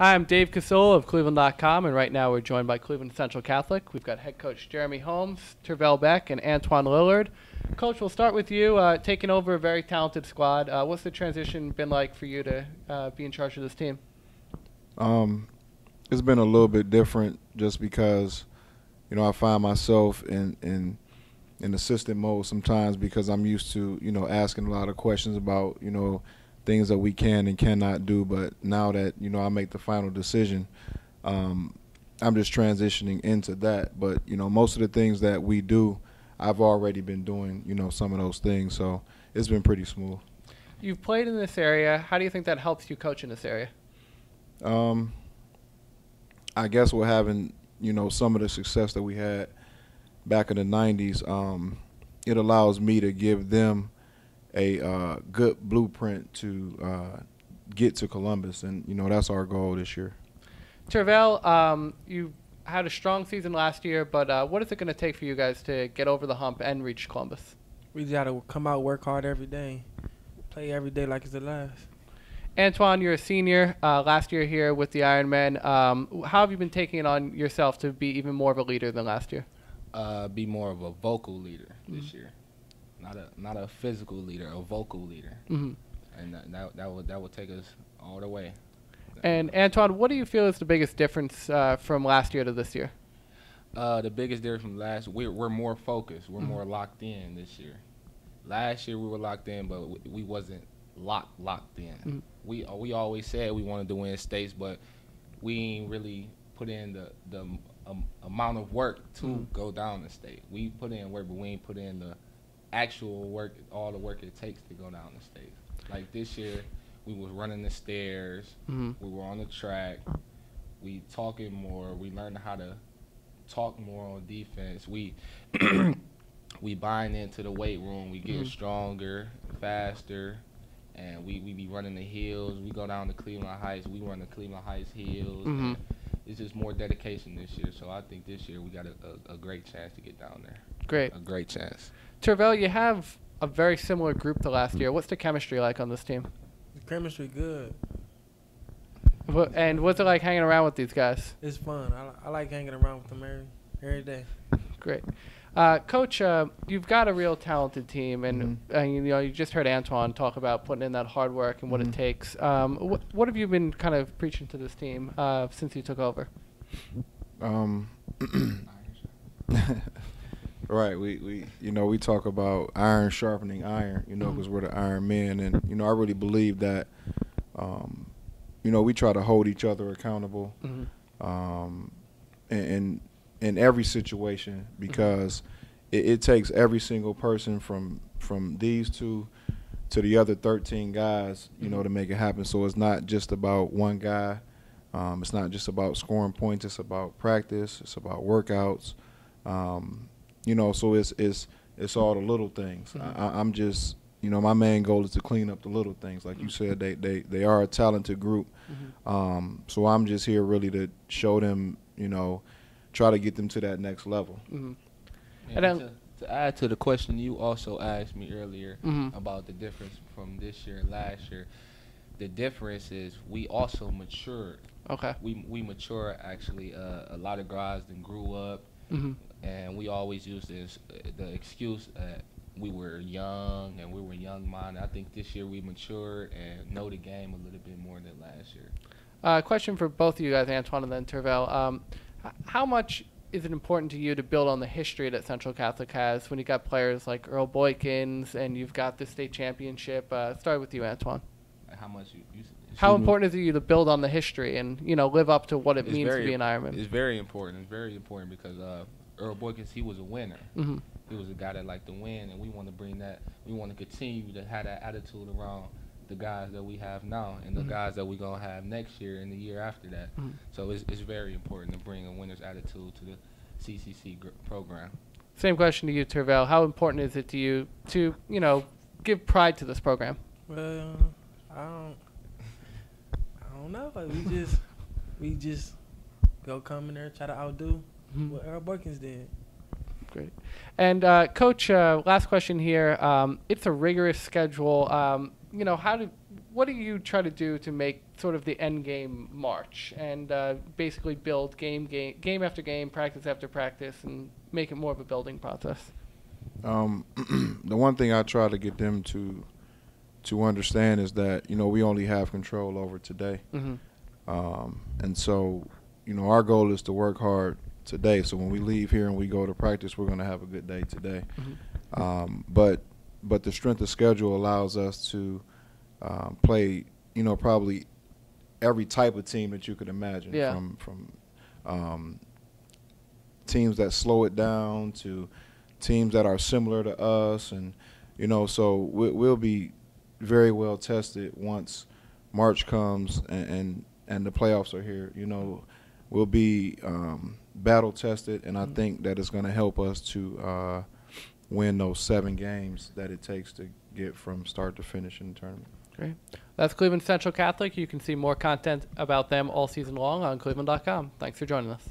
Hi, I'm Dave Casola of cleveland.com, and right now we're joined by Cleveland Central Catholic. We've got head coach Jeremy Holmes, Tervell-Beck, and Antwon-Lillard. Coach, we'll start with you, taking over a very talented squad. What's the transition been like for you to be in charge of this team? It's been a little bit different just because, I find myself in assistant mode sometimes because I'm used to, asking a lot of questions about, things that we can and cannot do. But now that, I make the final decision, I'm just transitioning into that. But, most of the things that we do, I've already been doing, some of those things. So it's been pretty smooth. You've played in this area. How do you think that helps you coach in this area? I guess we're having, some of the success that we had back in the 90s, it allows me to give them a good blueprint to get to Columbus, and that's our goal this year. Tervell, you had a strong season last year, but what is it going to take for you guys to get over the hump and reach Columbus? We just got to come out, work hard every day, play every day like it's the last. Antwon, you're a senior last year here with the Ironmen. How have you been taking it on yourself to be even more of a leader than last year? Be more of a vocal leader this year. Not a physical leader, a vocal leader, and that would take us all the way. And Antwon, what do you feel is the biggest difference from last year to this year? The biggest difference from last, we're more focused, we're more locked in this year. Last year we were locked in, but we wasn't locked in. We always said we wanted to win states, but we ain't really put in the amount of work to go down the state. We put in work, but we ain't put in the actual work, all the work it takes to go down the state. Like this year, we was running the stairs, we were on the track, we talking more, we learned how to talk more on defense. We we buying into the weight room, we getting stronger, faster, and we be running the hills. We go down to Cleveland Heights, we run the Cleveland Heights hills. And it's just more dedication this year, so I think this year we got a great chance to get down there. Great. A great chance. Tervell, you have a very similar group to last year. What's the chemistry like on this team? The chemistry good. And what's it like hanging around with these guys? It's fun. I like hanging around with them every day. Great. Coach, you've got a real talented team, and you just heard Antwon talk about putting in that hard work and what it takes. What have you been kind of preaching to this team since you took over? Right, we talk about iron sharpening iron, because we're the Iron Men, and I really believe that, we try to hold each other accountable, in every situation, because it takes every single person from these two to the other 13 guys, to make it happen. So it's not just about one guy. It's not just about scoring points. It's about practice. It's about workouts. So it's all the little things. I'm just, my main goal is to clean up the little things. Like you said, they are a talented group. So I'm just here really to show them, try to get them to that next level. And to add to the question you also asked me earlier about the difference from this year and last year, the difference is we also matured. Okay. We mature actually. A lot of guys then grew up. And we always use the excuse that we were young and we were young-minded. I think this year we matured and know the game a little bit more than last year. Question for both of you guys, Antwon and then Tervell. How much is it important to you to build on the history that Central Catholic has when you got players like Earl Boykins and you've got the state championship? Start with you, Antwon. How much How important is it to you to build on the history and live up to what it means to be an Ironman? It's very important. It's very important because Earl Boykins, he was a winner. He was a guy that liked to win, and we want to bring that. We want to continue to have that attitude around the guys that we have now and the guys that we're going to have next year and the year after that. So it's very important to bring a winner's attitude to the CCC program. Same question to you, Tervell. How important is it to you to, give pride to this program? Well, I don't know. We just go come in there, try to outdo what Earl Boykins did. Great. And Coach, last question here. It's a rigorous schedule. what do you try to do to make sort of the end game march and basically build game after game, practice after practice, and make it more of a building process? The one thing I try to get them to understand is that, we only have control over today. And so, our goal is to work hard today. So when we leave here and we go to practice, we're going to have a good day today. But the strength of schedule allows us to play, probably every type of team that you could imagine. Yeah. From teams that slow it down to teams that are similar to us, and so we'll be very well tested once March comes and the playoffs are here. We'll be battle tested, and I think that it's going to help us to win those 7 games that it takes to get from start to finish in the tournament. Great. That's Cleveland Central Catholic. You can see more content about them all season long on cleveland.com. Thanks for joining us.